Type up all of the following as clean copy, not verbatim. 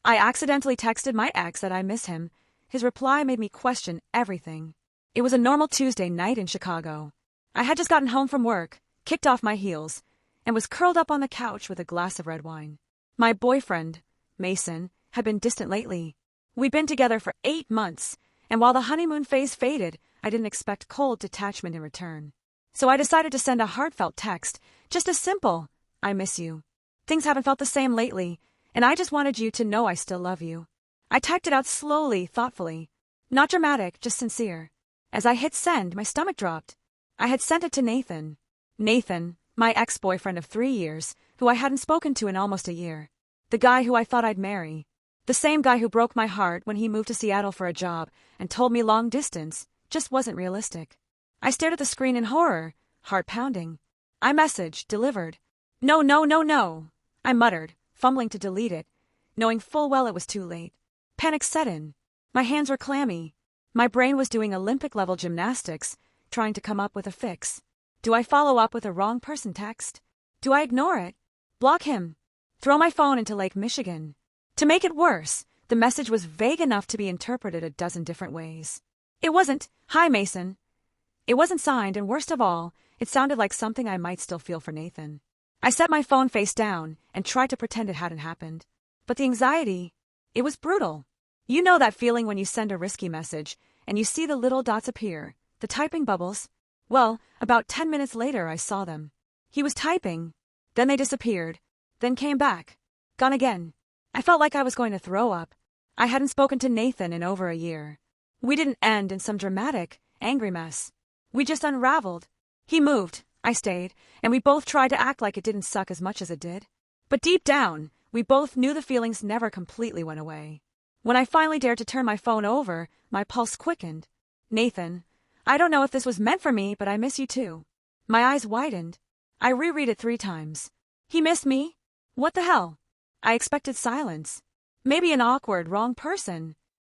I accidentally texted my ex that I miss him. His reply made me question everything. It was a normal Tuesday night in Chicago. I had just gotten home from work, kicked off my heels, and was curled up on the couch with a glass of red wine. My boyfriend, Mason, had been distant lately. We'd been together for 8 months, and while the honeymoon phase faded, I didn't expect cold detachment in return. So I decided to send a heartfelt text, just as simple, I miss you. Things haven't felt the same lately, and I just wanted you to know I still love you. I typed it out slowly, thoughtfully. Not dramatic, just sincere. As I hit send, my stomach dropped. I had sent it to Nathan. Nathan, my ex-boyfriend of 3 years, who I hadn't spoken to in almost a year. The guy who I thought I'd marry. The same guy who broke my heart when he moved to Seattle for a job and told me long distance just wasn't realistic. I stared at the screen in horror, heart pounding. I messaged, delivered. No, no, no, no. I muttered, fumbling to delete it, knowing full well it was too late. Panic set in. My hands were clammy. My brain was doing Olympic-level gymnastics, trying to come up with a fix. Do I follow up with a wrong person text? Do I ignore it? Block him? Throw my phone into Lake Michigan? To make it worse, the message was vague enough to be interpreted a dozen different ways. It wasn't, "Hi, Mason." It wasn't signed, and worst of all, it sounded like something I might still feel for Nathan. I set my phone face down and tried to pretend it hadn't happened. But the anxiety, it was brutal. You know that feeling when you send a risky message and you see the little dots appear, the typing bubbles? Well, about 10 minutes later I saw them. He was typing, then they disappeared, then came back, gone again. I felt like I was going to throw up. I hadn't spoken to Nathan in over a year. We didn't end in some dramatic, angry mess. We just unraveled. He moved, I stayed, and we both tried to act like it didn't suck as much as it did. But deep down, we both knew the feelings never completely went away. When I finally dared to turn my phone over, my pulse quickened. Nathan, I don't know if this was meant for me, but I miss you too. My eyes widened. I reread it 3 times. He missed me? What the hell? I expected silence. Maybe an awkward, wrong person.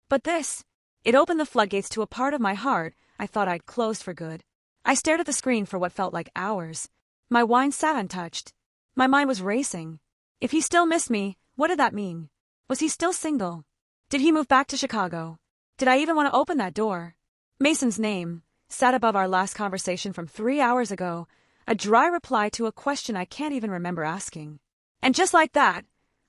But this, it opened the floodgates to a part of my heart I thought I'd closed for good. I stared at the screen for what felt like hours. My wine sat untouched. My mind was racing. If he still missed me, what did that mean? Was he still single? Did he move back to Chicago? Did I even want to open that door? Mason's name sat above our last conversation from 3 hours ago, a dry reply to a question I can't even remember asking. And just like that,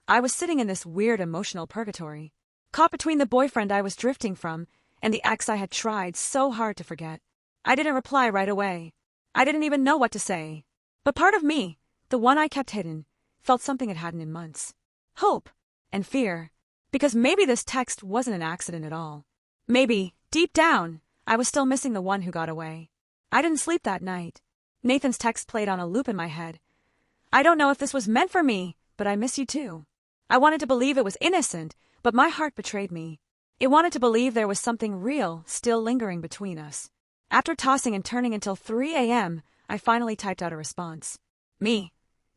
I was sitting in this weird emotional purgatory, caught between the boyfriend I was drifting from and the ex I had tried so hard to forget. I didn't reply right away. I didn't even know what to say. But part of me, the one I kept hidden, felt something it hadn't in months. Hope and fear. Because maybe this text wasn't an accident at all. Maybe, deep down, I was still missing the one who got away. I didn't sleep that night. Nathan's text played on a loop in my head. I don't know if this was meant for me, but I miss you too. I wanted to believe it was innocent, but my heart betrayed me. It wanted to believe there was something real still lingering between us. After tossing and turning until 3 a.m., I finally typed out a response. Me.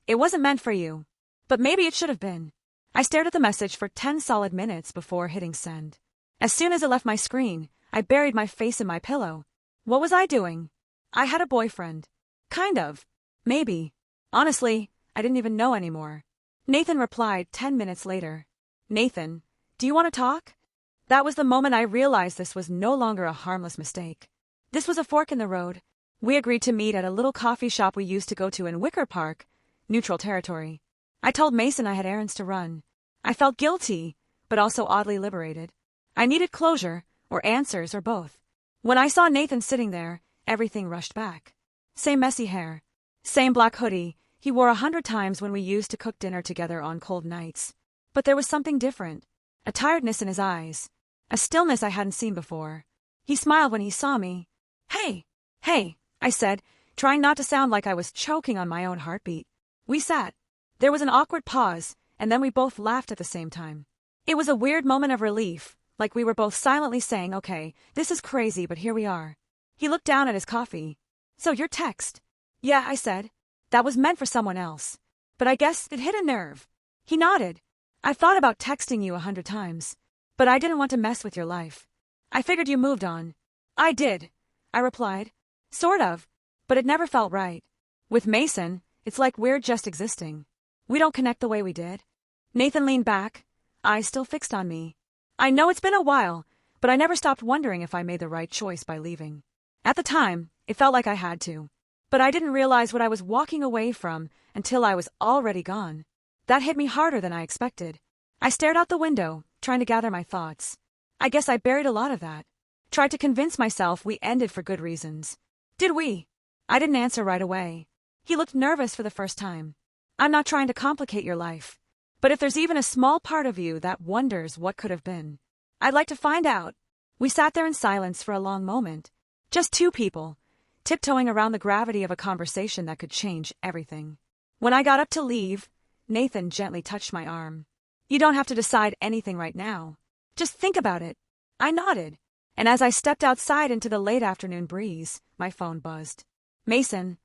It wasn't meant for you. But maybe it should have been. I stared at the message for 10 solid minutes before hitting send. As soon as it left my screen, I buried my face in my pillow. What was I doing? I had a boyfriend. Kind of. Maybe. Honestly, I didn't even know anymore. Nathan replied 10 minutes later. Nathan, do you want to talk? That was the moment I realized this was no longer a harmless mistake. This was a fork in the road. We agreed to meet at a little coffee shop we used to go to in Wicker Park, neutral territory. I told Mason I had errands to run. I felt guilty, but also oddly liberated. I needed closure, or answers, or both. When I saw Nathan sitting there, everything rushed back. Same messy hair. Same black hoodie he wore 100 times when we used to cook dinner together on cold nights. But there was something different. A tiredness in his eyes. A stillness I hadn't seen before. He smiled when he saw me. Hey, I said, trying not to sound like I was choking on my own heartbeat. We sat. There was an awkward pause, and then we both laughed at the same time. It was a weird moment of relief, like we were both silently saying, okay, this is crazy, but here we are. He looked down at his coffee. So your text? Yeah, I said. That was meant for someone else. But I guess it hit a nerve. He nodded. I've thought about texting you 100 times. But I didn't want to mess with your life. I figured you moved on. I did, I replied. Sort of. But it never felt right. With Mason, it's like we're just existing. We don't connect the way we did. Nathan leaned back. eyes still fixed on me. I know it's been a while, but I never stopped wondering if I made the right choice by leaving. At the time, it felt like I had to. But I didn't realize what I was walking away from until I was already gone. That hit me harder than I expected. I stared out the window, trying to gather my thoughts. I guess I buried a lot of that. Tried to convince myself we ended for good reasons. Did we? I didn't answer right away. He looked nervous for the first time. I'm not trying to complicate your life. But if there's even a small part of you that wonders what could have been, I'd like to find out. We sat there in silence for a long moment. Just two people, tiptoeing around the gravity of a conversation that could change everything. When I got up to leave, Nathan gently touched my arm. You don't have to decide anything right now. Just think about it. I nodded, and as I stepped outside into the late afternoon breeze, my phone buzzed. Mason,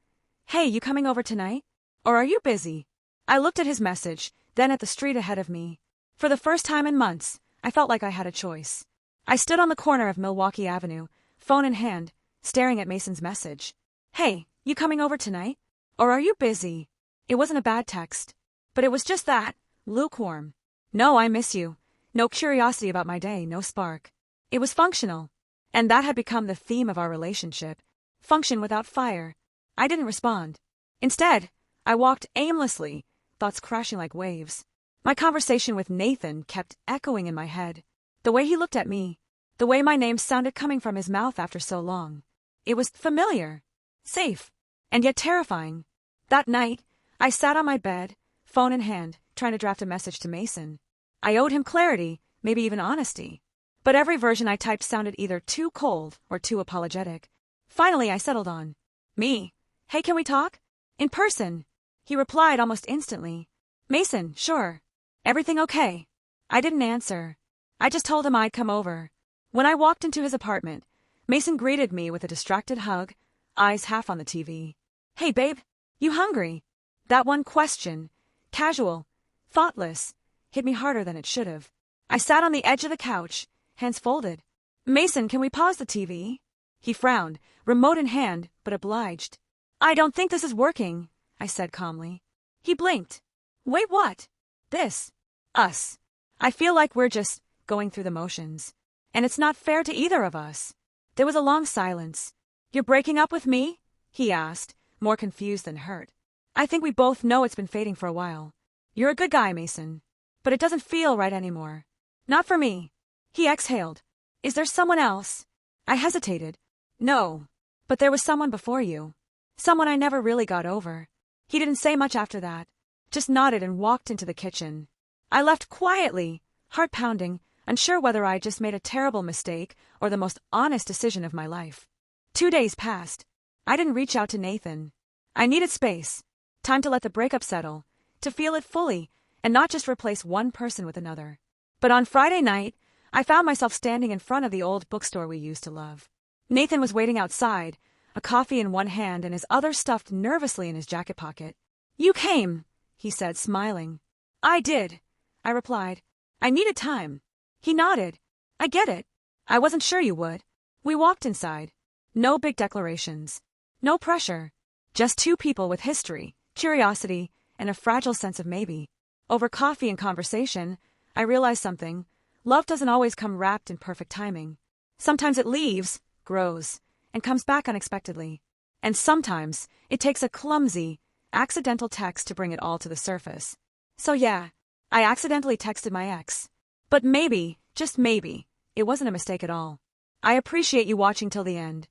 hey, you coming over tonight? Or are you busy? I looked at his message, then at the street ahead of me. For the first time in months, I felt like I had a choice. I stood on the corner of Milwaukee Avenue, phone in hand, staring at Mason's message. Hey, you coming over tonight? Or are you busy? It wasn't a bad text, but it was just that, lukewarm. No, I miss you. No curiosity about my day, no spark. It was functional. And that had become the theme of our relationship. Function without fire. I didn't respond. Instead, I walked aimlessly, thoughts crashing like waves. My conversation with Nathan kept echoing in my head. The way he looked at me. The way my name sounded coming from his mouth after so long. It was familiar. Safe. And yet terrifying. That night, I sat on my bed, phone in hand, trying to draft a message to Mason. I owed him clarity, maybe even honesty. But every version I typed sounded either too cold or too apologetic. Finally, I settled on me. Hey, can we talk? In person. He replied almost instantly. Mason, sure. Everything okay? I didn't answer. I just told him I'd come over. When I walked into his apartment, Mason greeted me with a distracted hug, eyes half on the TV. Hey, babe, you hungry? That one question, casual, thoughtless, hit me harder than it should have. I sat on the edge of the couch, hands folded. Mason, can we pause the TV? He frowned, remote in hand, but obliged. I don't think this is working, I said calmly. He blinked. Wait, what? This. Us. I feel like we're just going through the motions. And it's not fair to either of us. There was a long silence. You're breaking up with me? He asked, more confused than hurt. I think we both know it's been fading for a while. You're a good guy, Mason. But it doesn't feel right anymore. Not for me. He exhaled. Is there someone else? I hesitated. No. But there was someone before you. Someone I never really got over. He didn't say much after that. Just nodded and walked into the kitchen. I left quietly, heart pounding, unsure whether I just made a terrible mistake or the most honest decision of my life. 2 days passed. I didn't reach out to Nathan. I needed space. Time to let the breakup settle. To feel it fully, and not just replace one person with another. But on Friday night, I found myself standing in front of the old bookstore we used to love. Nathan was waiting outside, a coffee in one hand and his other stuffed nervously in his jacket pocket. You came, he said, smiling. I did, I replied. I needed time. He nodded. I get it. I wasn't sure you would. We walked inside. No big declarations. No pressure. Just two people with history, curiosity, and a fragile sense of maybe. Over coffee and conversation, I realized something. Love doesn't always come wrapped in perfect timing. Sometimes it leaves, grows, and comes back unexpectedly. And sometimes it takes a clumsy, accidental text to bring it all to the surface. So yeah, I accidentally texted my ex. But maybe, just maybe, it wasn't a mistake at all. I appreciate you watching till the end.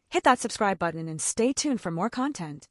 Hit that subscribe button and stay tuned for more content.